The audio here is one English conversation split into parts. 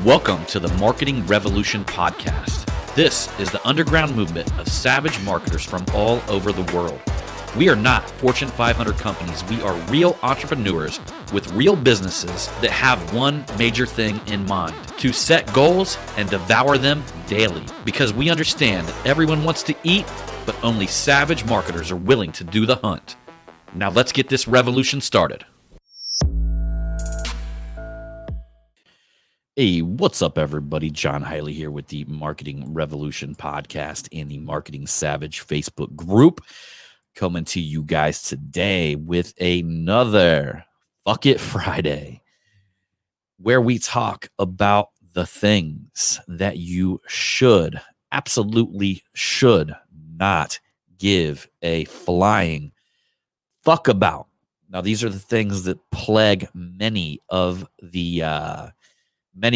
Welcome to the Marketing Revolution Podcast. This is the underground movement of savage marketers from all over the world. We are not Fortune 500 companies. We are real entrepreneurs with real businesses that have one major thing in mind: to set goals and devour them daily. Because we understand that everyone wants to eat, but only savage marketers are willing to do the hunt. Now let's get this revolution started. Hey, what's up, everybody? John Hiley here with the Marketing Revolution Podcast and the Marketing Savage Facebook group. Coming to you guys today with another Fuck It Friday, where we talk about the things that you should, absolutely should not give a flying fuck about. Now, these are the things that plague many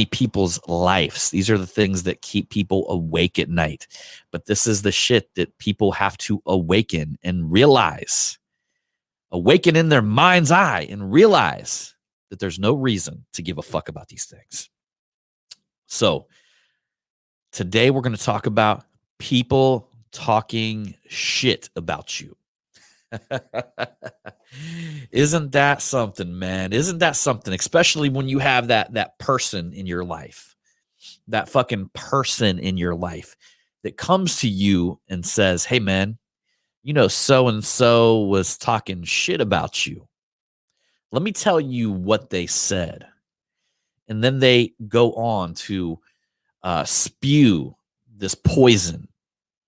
people's lives. These are the things that keep people awake at night. But this is the shit that people have to awaken and realize. Awaken in their mind's eye and realize that there's no reason to give a fuck about these things. So today we're going to talk about people talking shit about you. Isn't that something, man? Isn't that something? Especially when you have that person in your life, that fucking person in your life that comes to you and says, hey, man, you know, so-and-so was talking shit about you. Let me tell you what they said. And then they go on to spew this poison,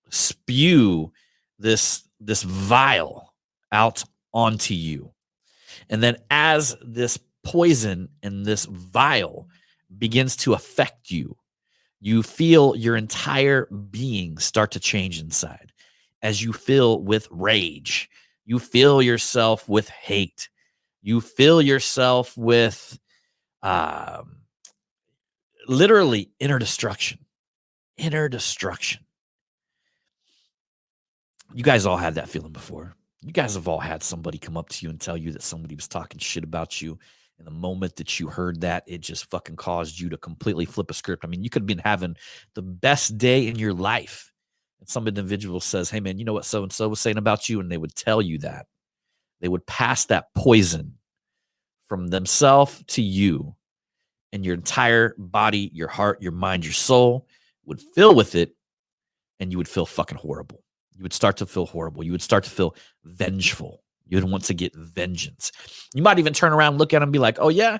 spew this vial out onto you. And then as this poison and this vial begins to affect you, you feel your entire being start to change inside. As you fill with rage, you fill yourself with hate, you fill yourself with literally inner destruction. Inner destruction. You guys all had that feeling before. You guys have all had somebody come up to you and tell you that somebody was talking shit about you. And the moment that you heard that, it just fucking caused you to completely flip a script. I mean, you could have been having the best day in your life. And some individual says, hey, man, you know what so-and-so was saying about you? And they would tell you that. They would pass that poison from themselves to you. And your entire body, your heart, your mind, your soul would fill with it. And you would feel fucking horrible. You would start to feel horrible. You would start to feel vengeful. You would want to get vengeance. You might even turn around, look at him and be like, oh, yeah,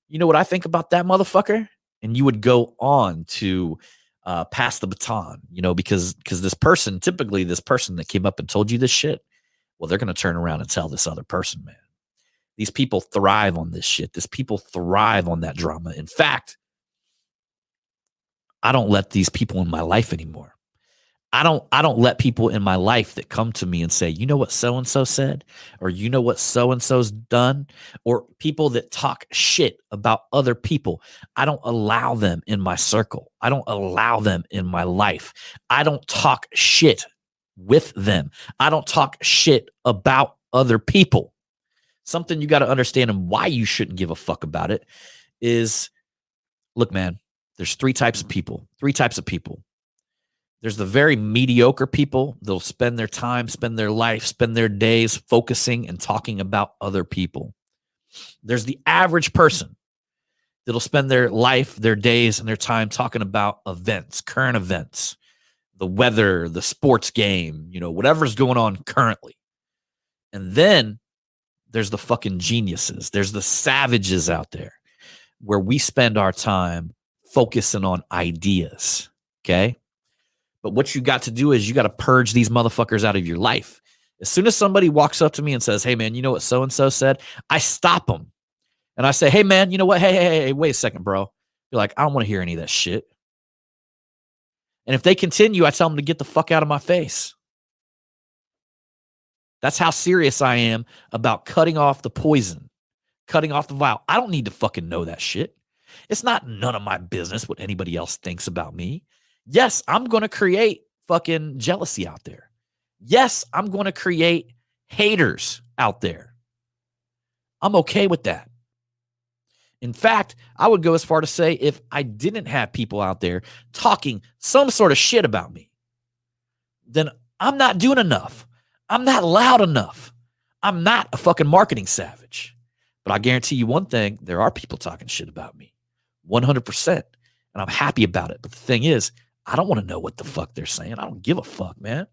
you know what I think about that motherfucker? And you would go on to pass the baton, you know, because this person, typically this person that came up and told you this shit, well, they're going to turn around and tell this other person, man. These people thrive on this shit. These people thrive on that drama. In fact, I don't let these people in my life anymore. I don't let people in my life that come to me and say, you know what so-and-so said, or you know what so-and-so's done, or people that talk shit about other people. I don't allow them in my circle. I don't allow them in my life. I don't talk shit with them. I don't talk shit about other people. Something you got to understand and why you shouldn't give a fuck about it is, look, man, there's three types of people. There's the very mediocre people that'll spend their time, spend their life, spend their days focusing and talking about other people. There's the average person that'll spend their life, their days, and their time talking about events, current events, the weather, the sports game, you know, whatever's going on currently. And then there's the fucking geniuses. There's the savages out there where we spend our time focusing on ideas, okay? But what you got to do is you got to purge these motherfuckers out of your life. As soon as somebody walks up to me and says, hey, man, you know what so-and-so said? I stop them. And I say, hey, man, you know what? Hey, wait a second, bro. You're like, I don't want to hear any of that shit. And if they continue, I tell them to get the fuck out of my face. That's how serious I am about cutting off the poison, cutting off the vial. I don't need to fucking know that shit. It's not none of my business what anybody else thinks about me. Yes, I'm going to create fucking jealousy out there. Yes, I'm going to create haters out there. I'm okay with that. In fact, I would go as far to say if I didn't have people out there talking some sort of shit about me, then I'm not doing enough. I'm not loud enough. I'm not a fucking marketing savage. But I guarantee you one thing, there are people talking shit about me. 100%. And I'm happy about it. But the thing is, I don't want to know what the fuck they're saying. I don't give a fuck, man.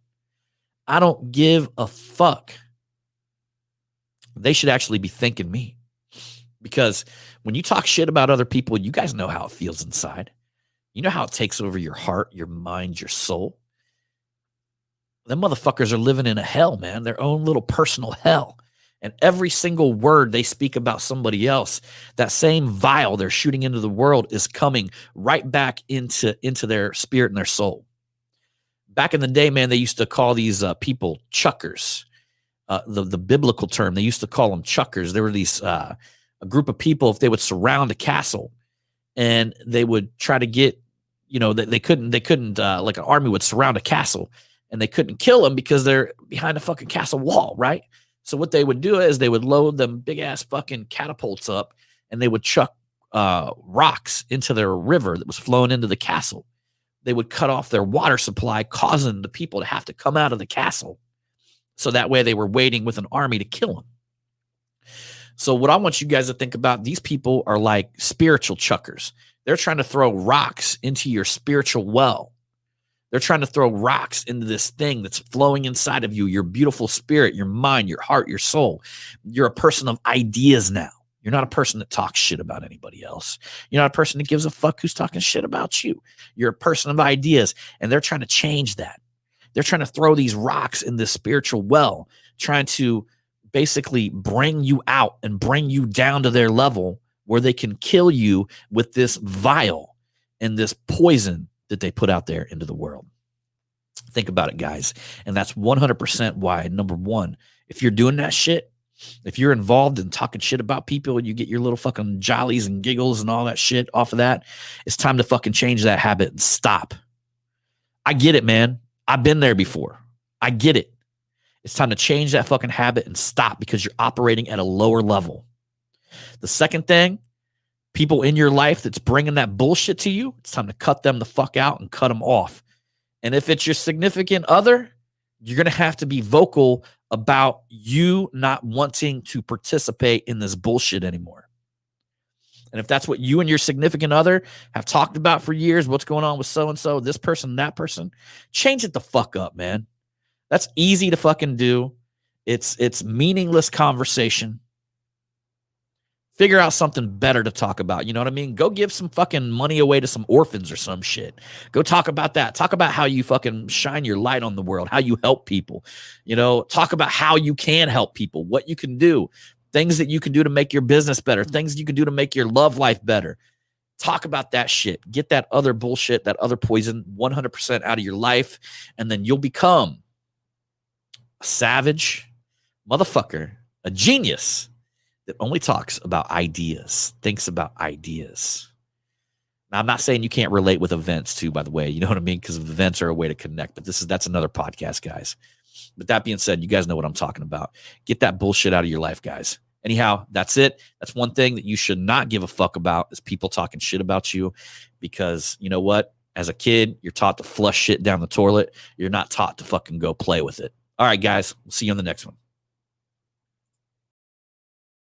I don't give a fuck. They should actually be thanking me. Because when you talk shit about other people, you guys know how it feels inside. You know how it takes over your heart, your mind, your soul. Them motherfuckers are living in a hell, man, their own little personal hell. And every single word they speak about somebody else, that same vial they're shooting into the world is coming right back into their spirit and their soul. Back in the day, man, they used to call these people chuckers. The biblical term, they used to call them chuckers. There were these a group of people, if they would surround a castle and they would try to get, they couldn't like an army would surround a castle and they couldn't kill them because they're behind a fucking castle wall, right? So what they would do is they would load them big ass fucking catapults up and they would chuck rocks into their river that was flowing into the castle. They would cut off their water supply, causing the people to have to come out of the castle. So that way they were waiting with an army to kill them. So what I want you guys to think about, these people are like spiritual chuckers. They're trying to throw rocks into your spiritual well. They're trying to throw rocks into this thing that's flowing inside of you, your beautiful spirit, your mind, your heart, your soul. You're a person of ideas now. You're not a person that talks shit about anybody else. You're not a person that gives a fuck who's talking shit about you. You're a person of ideas, and they're trying to change that. They're trying to throw these rocks in this spiritual well, trying to basically bring you out and bring you down to their level where they can kill you with this vial and this poison that they put out there into the world. Think about it, guys. And that's 100% why, number one, if you're doing that shit, if you're involved in talking shit about people and you get your little fucking jollies and giggles and all that shit off of that, it's time to fucking change that habit and stop. I get it, man. I've been there before. I get it. It's time to change that fucking habit and stop because you're operating at a lower level. The second thing, people in your life that's bringing that bullshit to you, it's time to cut them the fuck out and cut them off. And if it's your significant other, you're going to have to be vocal about you not wanting to participate in this bullshit anymore. And if that's what you and your significant other have talked about for years, what's going on with so-and-so, this person, that person, change it the fuck up, man. That's easy to fucking do. It's meaningless conversation. Figure out something better to talk about. You know what I mean? Go give some fucking money away to some orphans or some shit. Go talk about that. Talk about how you fucking shine your light on the world, how you help people. Talk about how you can help people, what you can do, things that you can do to make your business better, things you can do to make your love life better. Talk about that shit. Get that other bullshit, that other poison 100% out of your life, and then you'll become a savage motherfucker, a genius that only talks about ideas, thinks about ideas. Now, I'm not saying you can't relate with events too, by the way. You know what I mean? Because events are a way to connect, but that's another podcast, guys. But that being said, you guys know what I'm talking about. Get that bullshit out of your life, guys. Anyhow, that's it. That's one thing that you should not give a fuck about is people talking shit about you, because you know what? As a kid, you're taught to flush shit down the toilet. You're not taught to fucking go play with it. All right, guys. We'll see you on the next one.